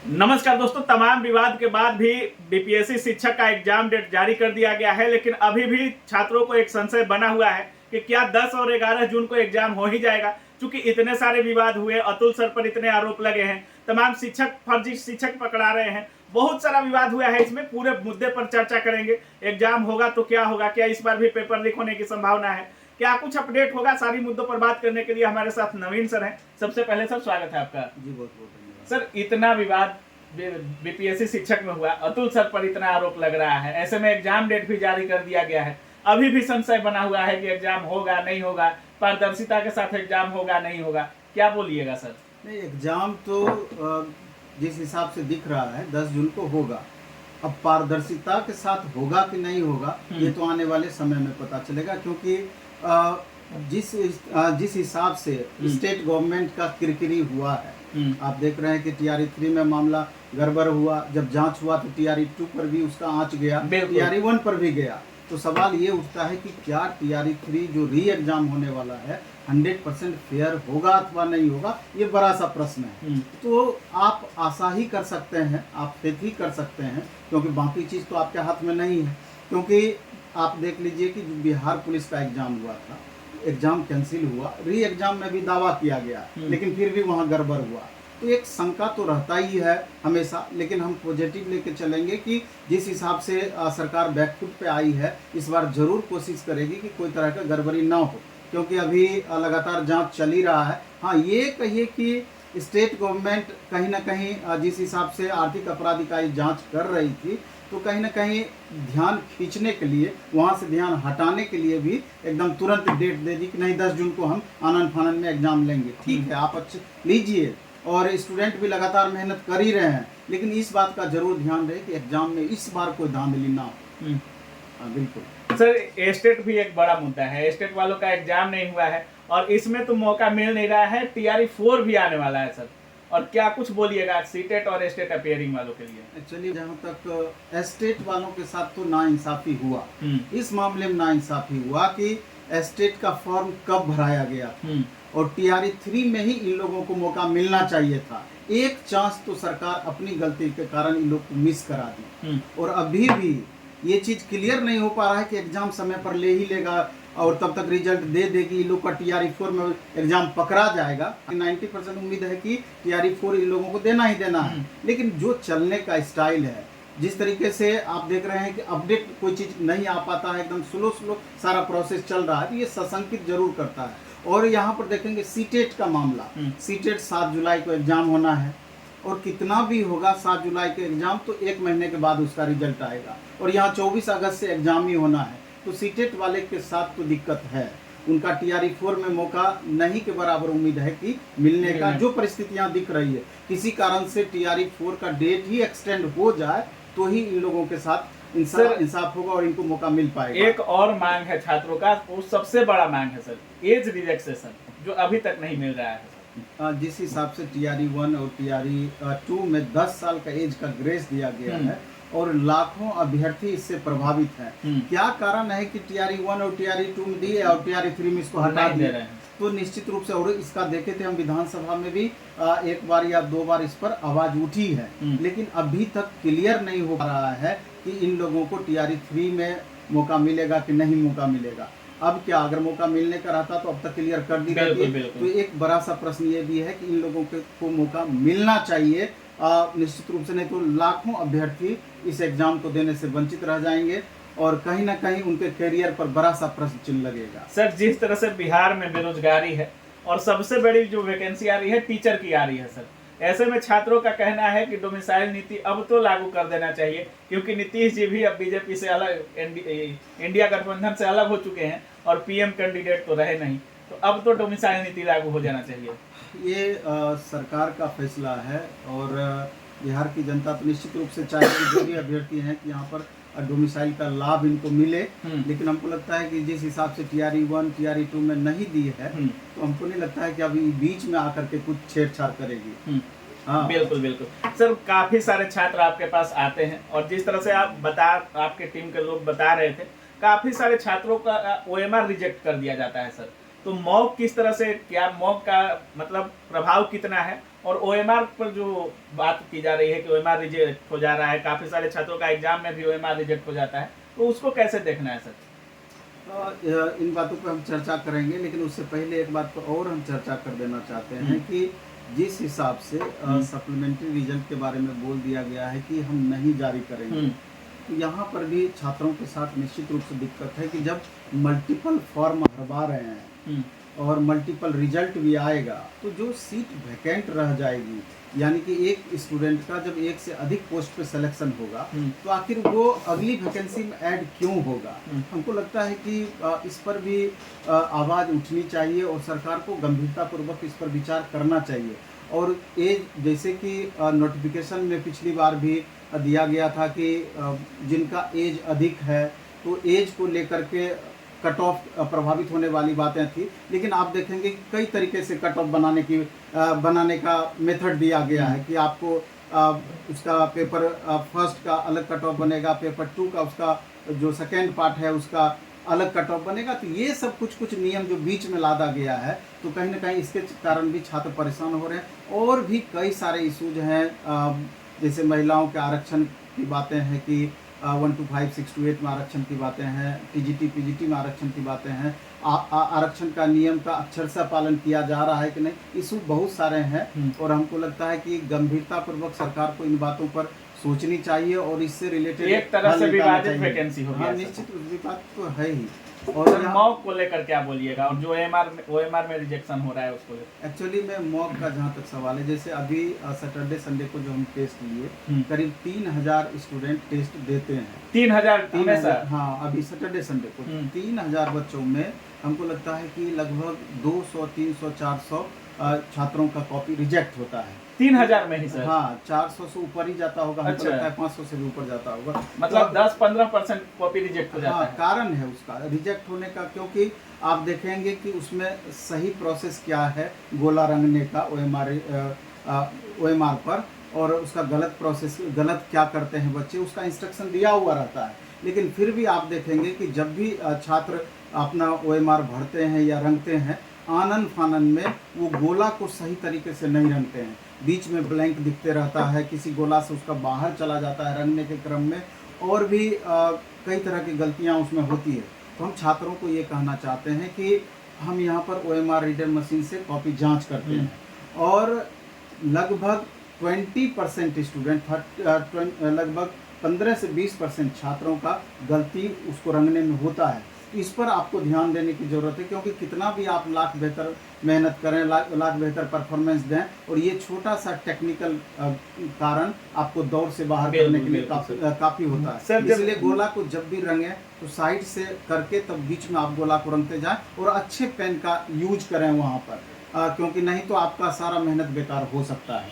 नमस्कार दोस्तों, तमाम विवाद के बाद भी बीपीएससी शिक्षक का एग्जाम डेट जारी कर दिया गया है, लेकिन अभी भी छात्रों को एक संशय बना हुआ है कि क्या 10 और 11 जून को एग्जाम हो ही जाएगा। क्योंकि इतने सारे विवाद हुए, अतुल सर पर इतने आरोप लगे हैं, तमाम शिक्षक फर्जी शिक्षक पकड़ा रहे हैं, बहुत सारा विवाद हुआ है। इसमें पूरे मुद्दे पर चर्चा करेंगे। एग्जाम होगा तो क्या होगा, क्या इस बार भी पेपर लीक होने की संभावना है, क्या कुछ अपडेट होगा, सारी मुद्दों पर बात करने के लिए हमारे साथ नवीन सर हैं। सबसे पहले सर स्वागत है आपका। जी बहुत बहुत धन्यवाद। सर, इतना विवाद बीपीएससी शिक्षक में हुआ, अतुल सर पर इतना आरोप लग रहा है, ऐसे में एग्जाम डेट भी जारी कर दिया गया है, अभी भी संशय बना हुआ है कि एग्जाम होगा नहीं होगा, पारदर्शिता के साथ एग्जाम होगा नहीं होगा, क्या बोलिएगा सर? नहीं, एग्जाम तो जिस हिसाब से दिख रहा है 10 जून को होगा। अब पारदर्शिता के साथ होगा कि नहीं होगा ये तो आने वाले समय में पता चलेगा, क्योंकि जिस हिसाब से स्टेट गवर्नमेंट का किरकिरी हुआ है, आप देख रहे हैं कि टीआरई 3 में मामला गड़बड़ हुआ, जब जांच हुआ तो टीआरई 2 पर भी उसका आंच गया, टीआरई 1 पर भी गया। तो सवाल ये उठता है कि क्या टीआरई 3 जो री एग्जाम होने वाला है 100% फेयर होगा अथवा नहीं होगा, ये बड़ा सा प्रश्न है। तो आप आशा ही कर सकते हैं, आप फेथ ही कर सकते हैं, क्योंकि बाकी चीज़ तो आपके हाथ में नहीं है। क्योंकि आप देख लीजिए कि बिहार पुलिस का एग्जाम हुआ था, एग्जाम कैंसिल हुआ, री एग्जाम में भी दावा किया गया, लेकिन फिर भी वहाँ गड़बड़ हुआ। तो एक शंका तो रहता ही है हमेशा, लेकिन हम पॉजिटिव लेके चलेंगे कि जिस हिसाब से सरकार बैकफुट पे आई है, इस बार जरूर कोशिश करेगी कि कोई तरह का गड़बड़ी ना हो, क्योंकि अभी लगातार जांच चल ही रहा है। हाँ, ये कहिए कि स्टेट गवर्नमेंट कहीं ना कहीं जिस हिसाब से आर्थिक अपराध इकाई जांच कर रही थी, तो कहीं ना कहीं ध्यान खींचने के लिए, वहाँ से ध्यान हटाने के लिए भी एकदम तुरंत डेट दे दी कि नहीं 10 जून को हम आनंद फानंद में एग्जाम लेंगे। ठीक है, आप अच्छे लीजिए, और स्टूडेंट भी लगातार मेहनत कर ही रहे हैं, लेकिन इस बात का जरूर ध्यान रहे कि एग्जाम में इस बार कोई धांधली ना हो। बिल्कुल सर, स्टेट भी एक बड़ा मुद्दा है, स्टेट वालों का एग्जाम नहीं हुआ है और इसमें तो मौका मिल नहीं रहा है, टीआरई 4 भी आने वाला है सर, और क्या कुछ बोलिएगा सीटेट और स्टेट अपियरिंग वालों के लिए? एक्चुअली जहाँ तक स्टेट वालों के साथ तो नाइंसाफी हुआ, इस मामले में नाइंसाफी हुआ कि स्टेट का फॉर्म कब भराया गया, और टीआरई 3 में ही इन लोगों को मौका मिलना चाहिए था। एक चांस तो सरकार अपनी गलती के कारण इन लोग को मिस करा दी, और अभी भी ये चीज क्लियर नहीं हो पा रहा है कि एग्जाम समय पर ले ही लेगा और तब तक रिजल्ट दे देगी, इन लोग का टीआरई 4 में एग्जाम पकड़ा जाएगा। 90% उम्मीद है कि टीआरई 4 इन लोगों को देना ही देना है, लेकिन जो चलने का स्टाइल है, जिस तरीके से आप देख रहे हैं कि अपडेट कोई चीज नहीं आ पाता है, एकदम स्लो सारा प्रोसेस चल रहा है, तो ये सशंकित जरूर करता है। और यहाँ पर देखेंगे सीटेट का मामला, सीटेट 7 जुलाई को एग्जाम होना है, और कितना भी होगा 7 जुलाई के एग्जाम तो 1 महीने के बाद उसका रिजल्ट आएगा, और यहाँ 24 अगस्त से एग्जाम ही होना है। तो सीटेट वाले के साथ तो दिक्कत है, उनका टीआरई 4 में मौका नहीं के बराबर उम्मीद है कि मिलने का, जो परिस्थितियां दिख रही है। किसी कारण से टीआरई 4 का डेट ही एक्सटेंड हो जाए तो ही इन लोगों के साथ इंसाफ होगा और इनको मौका मिल पाएगा। एक और मांग है छात्रों का, वो सबसे बड़ा मांग है सर, एज रिलैक्सेशन, जो अभी तक नहीं मिल रहा है। जिस हिसाब से टीआरई 1 और टीआरई 2 में 10 साल का एज का ग्रेस दिया गया है, और लाखों अभ्यर्थी इससे प्रभावित हैं। क्या कारण है कि टीआरई 1 और टीआरई 2 में दिए और टीआरई 3 में इसको हटा दिए? तो निश्चित रूप से, और इसका देखे थे हम विधानसभा में भी 1 बार या 2 बार इस पर आवाज उठी है, लेकिन अभी तक क्लियर नहीं हो रहा है कि इन लोगों को टीआरई 3 में मौका मिलेगा कि नहीं मौका मिलेगा। अब क्या, अगर मौका मिलने का रहता तो अब तक क्लियर कर दी जाती। तो एक बड़ा सा प्रश्न ये भी है कि इन लोगों को मौका मिलना चाहिए निश्चित रूप से, नहीं तो लाखों अभ्यर्थी इस एग्जाम को देने से वंचित रह जाएंगे, और कहीं ना कहीं उनके करियर पर बड़ा सा प्रश्न चिन्ह लगेगा। सर, जिस तरह से बिहार में बेरोजगारी है और सबसे बड़ी जो वैकेंसी आ रही है टीचर की आ रही है सर, ऐसे में छात्रों का कहना है कि डोमिसाइल नीति अब तो लागू कर देना चाहिए, क्योंकि नीतीश जी भी अब बीजेपी से अलग, इंडिया गठबंधन से अलग हो चुके हैं और पीएम कैंडिडेट तो रहे नहीं, तो अब तो डोमिसाइल नीति लागू हो जाना चाहिए। ये सरकार का फैसला है, और बिहार की जनता तो निश्चित रूप से चाहेगी जो भी अभ्यर्थी हैं कि यहाँ पर डोमिसाइल का लाभ इनको मिले, लेकिन हमको लगता है कि जिस हिसाब से टीआरई 1 टीआरई 2 में नहीं दी है, तो हमको नहीं लगता है कि अभी बीच में आकर के कुछ छेड़छाड़ करेगी। हाँ, बिल्कुल बिल्कुल सर, काफी सारे छात्र आपके पास आते हैं, और जिस तरह से आपके टीम के लोग बता रहे थे, काफी सारे छात्रों का ओएमआर रिजेक्ट कर दिया जाता है सर। तो मॉक किस तरह से, क्या मॉक का मतलब प्रभाव कितना है, और OMR पर जो बात की जा रही है कि OMR रिजेक्ट हो जा रहा है, काफी सारे छात्रों का एग्जाम में भी OMR रिजेक्ट हो जाता है, तो उसको कैसे देखना है सर? इन बातों पर हम चर्चा करेंगे, लेकिन उससे पहले एक बात पर और हम चर्चा कर देना चाहते हैं कि जिस हिसाब से सप्लीमेंट्री रिजल्ट के बारे में बोल दिया गया है कि हम नहीं जारी करेंगे, तो यहाँ पर भी छात्रों के साथ निश्चित रूप से दिक्कत है कि जब मल्टीपल फॉर्म भरवा रहे हैं और मल्टीपल रिजल्ट भी आएगा, तो जो सीट वैकेंट रह जाएगी, यानी कि एक स्टूडेंट का जब एक से अधिक पोस्ट पे सिलेक्शन होगा, तो आखिर वो अगली वैकेंसी में ऐड क्यों होगा? हमको लगता है कि इस पर भी आवाज़ उठनी चाहिए और सरकार को गंभीरतापूर्वक इस पर विचार करना चाहिए। और एज, जैसे कि नोटिफिकेशन में पिछली बार भी दिया गया था कि जिनका एज अधिक है, तो एज को लेकर के कट ऑफ प्रभावित होने वाली बातें थी, लेकिन आप देखेंगे कि कई तरीके से कट ऑफ बनाने का मेथड दिया गया है कि आपको उसका पेपर फर्स्ट का अलग कट ऑफ बनेगा, पेपर 2 का उसका जो सेकेंड पार्ट है उसका अलग कट ऑफ बनेगा। तो ये सब कुछ नियम जो बीच में लादा गया है, तो कहीं ना कहीं इसके कारण भी छात्र परेशान हो रहे हैं। और भी कई सारे इशूज हैं, जैसे महिलाओं के आरक्षण की बातें हैं कि 1 to 5, 6 to 8 में आरक्षण की बातें हैं, TGT PGT में आरक्षण की बातें हैं, आरक्षण का नियम का अक्षरशः पालन किया जा रहा है कि नहीं, इशू बहुत सारे हैं। और हमको लगता है कि गंभीरतापूर्वक सरकार को इन बातों पर सोचनी चाहिए और इससे रिलेटेड एक तरह से विवादित वैकेंसी हो गया। निश्चित विवाद तो है ही। और मॉक को लेकर क्या बोलिएगा, और जो OMR में रिजेक्शन हो रहा है उसको? एक्चुअली में मॉक का जहाँ तक सवाल है, जैसे अभी सैटरडे संडे को जो हम टेस्ट लिए, करीब 3000 स्टूडेंट टेस्ट देते हैं। 3000? हाँ, अभी सैटरडे संडे को 3000 बच्चों में हमको लगता है कि लगभग 200, 300, 400 छात्रों का कॉपी रिजेक्ट होता है। 3000 में ही सर? हाँ, 400 से ऊपर ही जाता होगा। हमको लगता है 500 से भी ऊपर जाता होगा। मतलब 10-15% कॉपी रिजेक्ट हो जाता है। कारण है उसका रिजेक्ट होने का, क्योंकि आप देखेंगे कि उसमें सही प्रोसेस क्या है गोला रंगने का OMR पर, और उसका गलत प्रोसेस, गलत क्या करते हैं बच्चे, उसका इंस्ट्रक्शन दिया हुआ रहता है। लेकिन फिर भी आप देखेंगे कि जब भी छात्र अपना OMR भरते हैं या रंगते हैं, आनन फानन में वो गोला को सही तरीके से नहीं रंगते हैं, बीच में ब्लैंक दिखते रहता है, किसी गोला से उसका बाहर चला जाता है रंगने के क्रम में, और भी कई तरह की गलतियां उसमें होती है। तो हम छात्रों को ये कहना चाहते हैं कि हम यहाँ पर OMR रीडर मशीन से कॉपी जांच करते हैं, और लगभग 20% स्टूडेंट, लगभग 15 से 20% छात्रों का गलती उसको रंगने में होता है। इस पर आपको ध्यान देने की ज़रूरत है, क्योंकि कितना भी आप लाख बेहतर मेहनत करें, लाख बेहतर परफॉर्मेंस दें, और ये छोटा सा टेक्निकल कारण आपको दौड़ से बाहर करने के लिए काफ़ी होता है। इसलिए गोला को जब भी रंगें तो साइड से करके तब बीच में आप गोला को रंगते जाएं, और अच्छे पेन का यूज करें वहाँ पर, क्योंकि नहीं तो आपका सारा मेहनत बेकार हो सकता है।